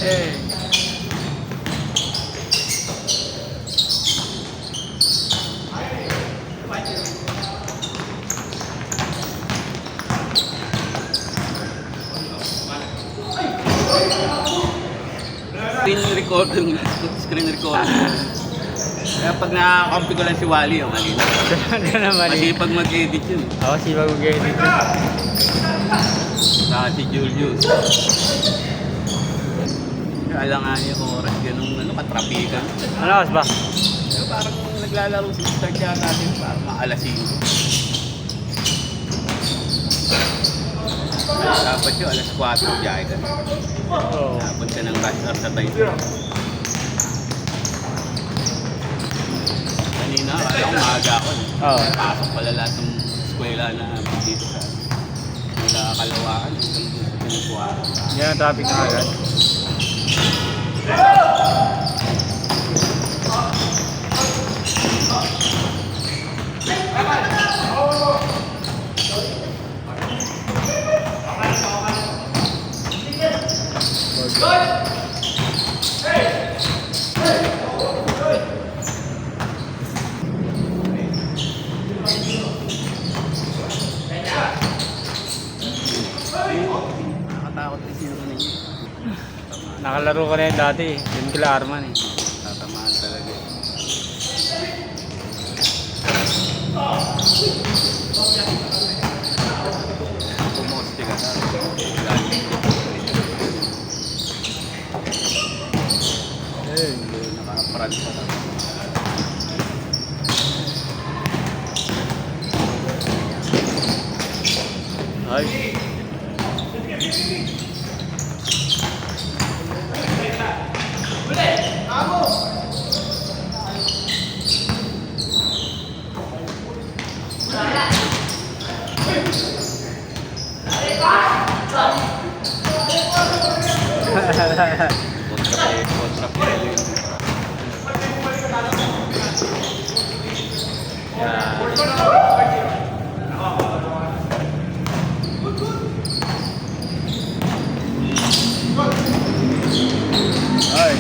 Screen recording. Kaya pag nakakampi ko lang si Wally, yung kanina. Masipag mag-edit yun. Oo, sipag mag-edit yun. Saka si Julius. Kaya nga yung oras, ganun, katrapikan. Ano oras ba? Pero parang naglalaro si Mr. Kaya natin, parang maalasing. Dapat yun, alas 4, biyahe ka. Oo. Napunta ng rush hour sa tayo. Kanina, kala ko maaga ako. Oo. Pasok pala lahat ng eskwela na dito sa mula Kalawaan hanggang dito sa Pinagbuhaan. Yan ang traffic na agad. Nakatakot kasi yung ano niya. Nakalaro ko na yun dati. Yun kila Arman eh. Tatamaan talaga. Pumoste ka sa naka-front pa lang. Ay. Kontra play yun. Ay.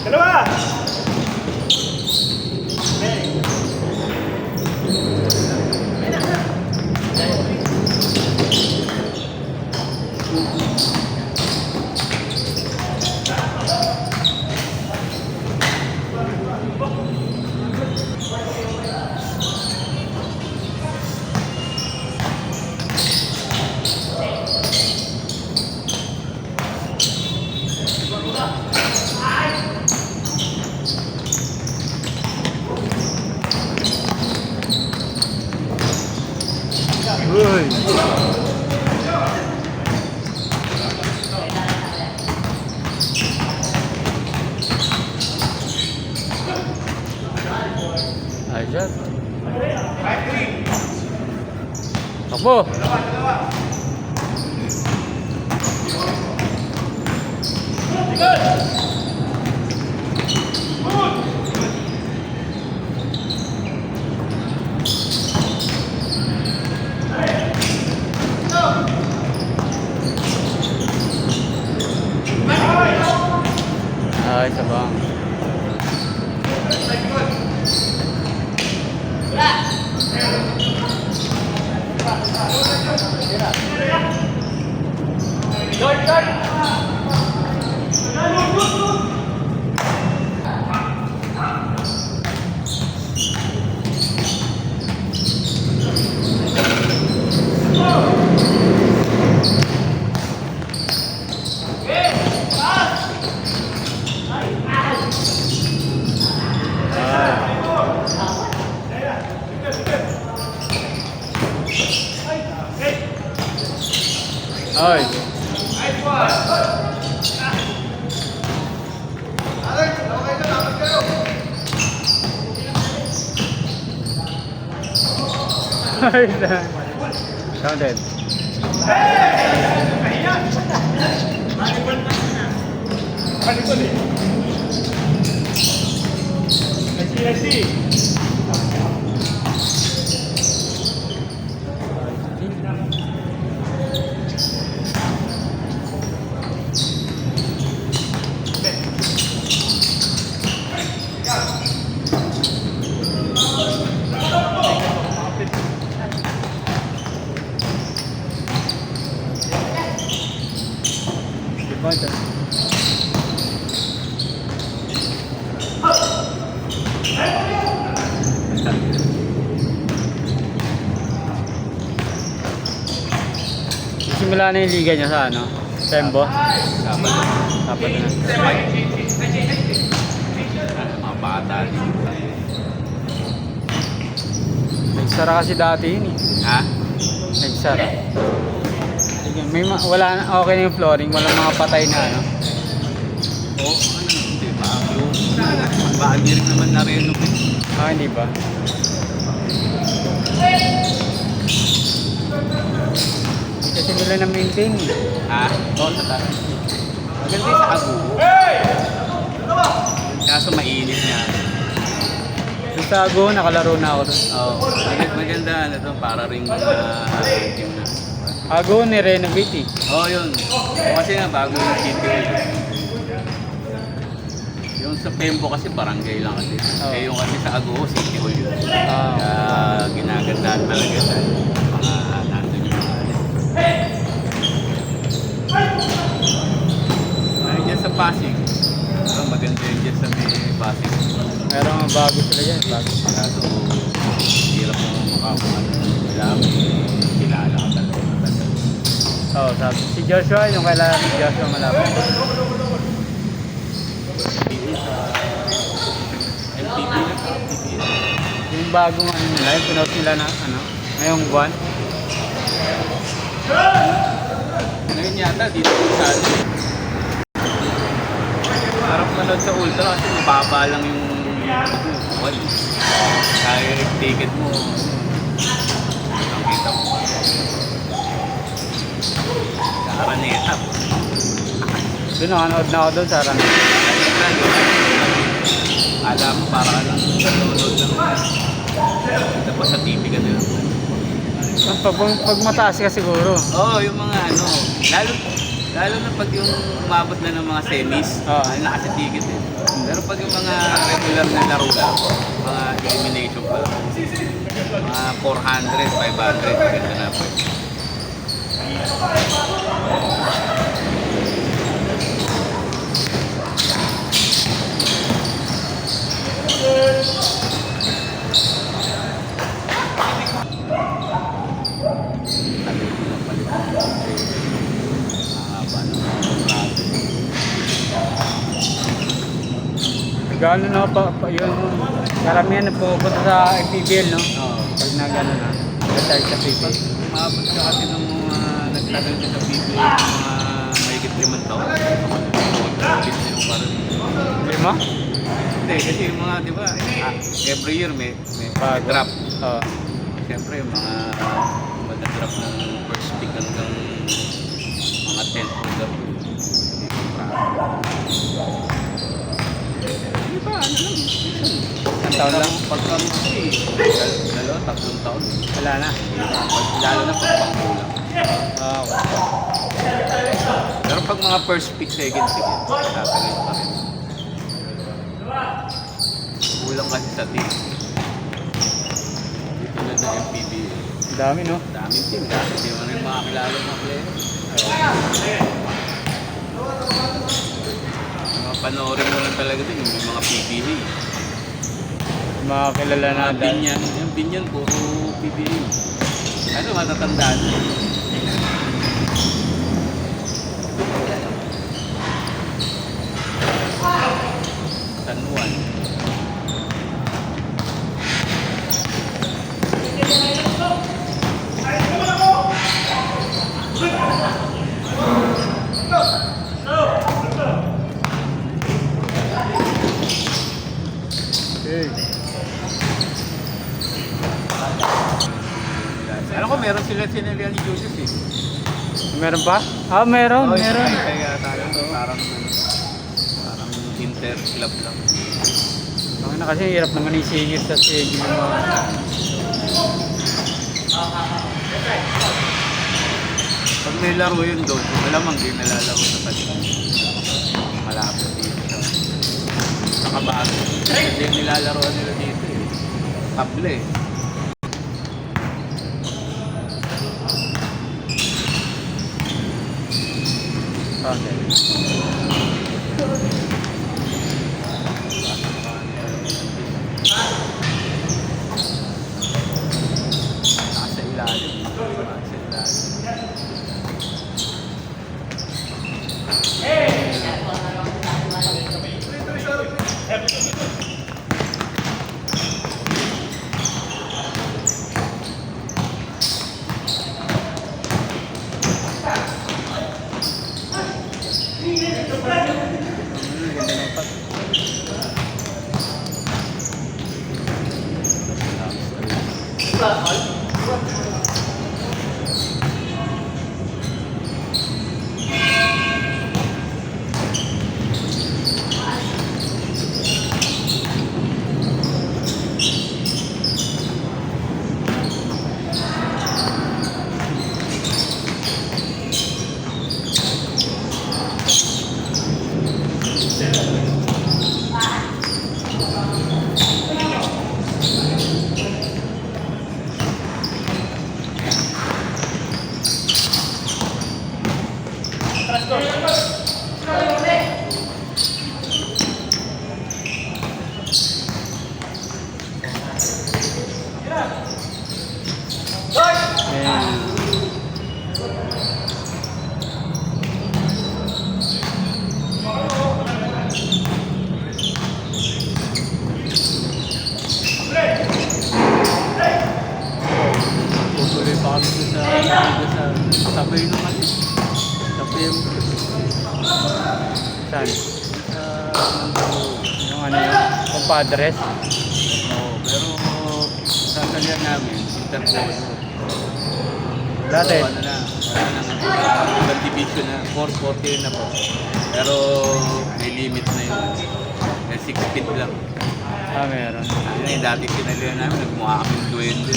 Dalawa! Uy. Ayos. Takbo. Ay, sabang. Ay. Ay, counted. Diba? Simula na yung liga niya sa ano? Tembo? Dapat na. Mga bata. Nagsara kasi dati yun eh. Ha? Nagsara. Sige, wala na, okay na yung flooring, walang mga patay na ano. Oo, ano, hindi. Baagi rin naman na rin. Ah, hindi ba? Kasi nila na-maintain eh. Ha? Oo, tata. Maganda yung sa Aguho. Kaso mainit niya. Yung sa Ago, nakalaro na ako doon. Oo. Maganda ano to, para ring team na. Ago, ni-renovate eh. Oo, yun. Kasi nga, bago yung City Hall. Yung sa Pembo kasi barangay lang kasi. Oo. Eh yung kasi sa Aguho, City Hall yun. Ah. Kaya ginagandaan talaga sa mga nandun yung mga ay, dyan sa Pasig. Maganda yun dyan sa may Pasig. Pero mga bago sila yan, bago. Kaso, hirap mo makakuha. Kailangan may kilala ka talaga. Oo, sabi. Si Joshua, yung kailangan ni Joshua malapit. MTV na sa MTV. Yung bagong ano nila, yung pinost nila na ano, ngayong buwan. Ngayon yata, dito sa atin. Harap manood sa Ultra kasi mababa lang yung wall. Kaya yung ticket mo, ang kita mo. Sa Araneta. Doon nakanood na ako doon sa Aran. Alam mo, para lang nanonood lang. Tapos sa TV ka nila. Pag mataas ka siguro. Oo, yung mga ano, lalo na pag yung umabot na ng mga semis, Oo. ano na kasi ticket eh. Pero pag yung mga regular na laro lang, mga elimination pa lang, mga 400, 500, maganda na po. Gano'n na yung karamihan na pupunta sa PBL, no? Oo. Pag nag-ano na, nag-start sa PBL. Umabot ka kasi nung mga nagtagal ka sa PBA, mga mahigit 5 taon. Lima? Hindi, kasi yung mga, di ba, every year may Bago. drop. Oo. Siyempre, yung mga mag-drop ng first pick hanggang mga 10th order. Di ba, ano lang, Isang taon lang? pagka dalawa, 3 taon. Wala na. Lalo na pag pangkulang. Ah, okay. Pero pag mga first pick, second pick, tatagal pa rin. sa team. Dito na sa MPBA. Ang dami, no? Daming team, dami. Hindi mo rin makakilala mga player. Mga panoorin mo lang talaga din yung mga PBA. Mga kilala na Mga Binyan, yung Binyan, puro PBA. Ano, matatandaan mo? San Juan. Okay. Alam ko meron sila sinilya ni Joseph eh. Meron pa? Ah, meron, Oh, meron. Kaya tayo, parang inter club lang. Bakit na kasi hirap naman isingit sa sige yung mga... Pag may laro yun doon, malamang di nalalaro sa kanila. Malapit dito. Nakabago. Hindi yung nilalaroan nila dito eh. Table eh. Okay. Nasa ilalim. Nasa ilalim. Ganda ng pag. Ayan. Tutuloy pa kami sa sabay naman eh. Sabay mo. Saan? Sa Yung ano yun? Compadres? Oo, pero sasalihan namin, Interpolo. Dati? So, ano na, ibang division na, 440 na po. Pero may limit na yun. May 6 feet lang. Ah, meron. Ano yung dati sinalihan namin, nagmukha kaming duwende.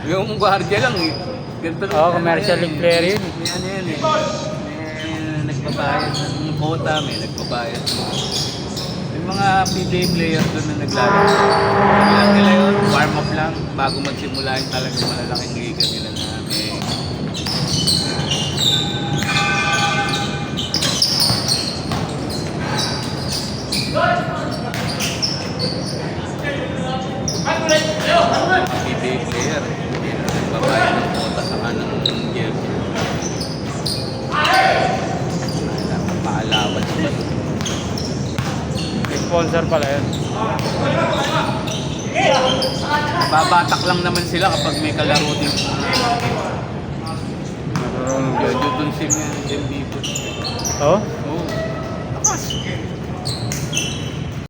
Yung gwardiya lang eh. Ganito lang. Oo, commercial league player yun. May ano yan eh. May nagbabayad ng quota, may nagbabayad. May mga PBA players doon na naglalaro. Lang nila yun, warm up lang bago magsimula yung talagang malalaking liga nila na may PBA player. Hindi na nagbabayad ng quota sa kanang jersey. Paalawan pa. May sponsor pala yun. Babatak lang naman sila kapag may kalaro din. Marunong Jojo Dunsim yan, Jim Bibot. Oh?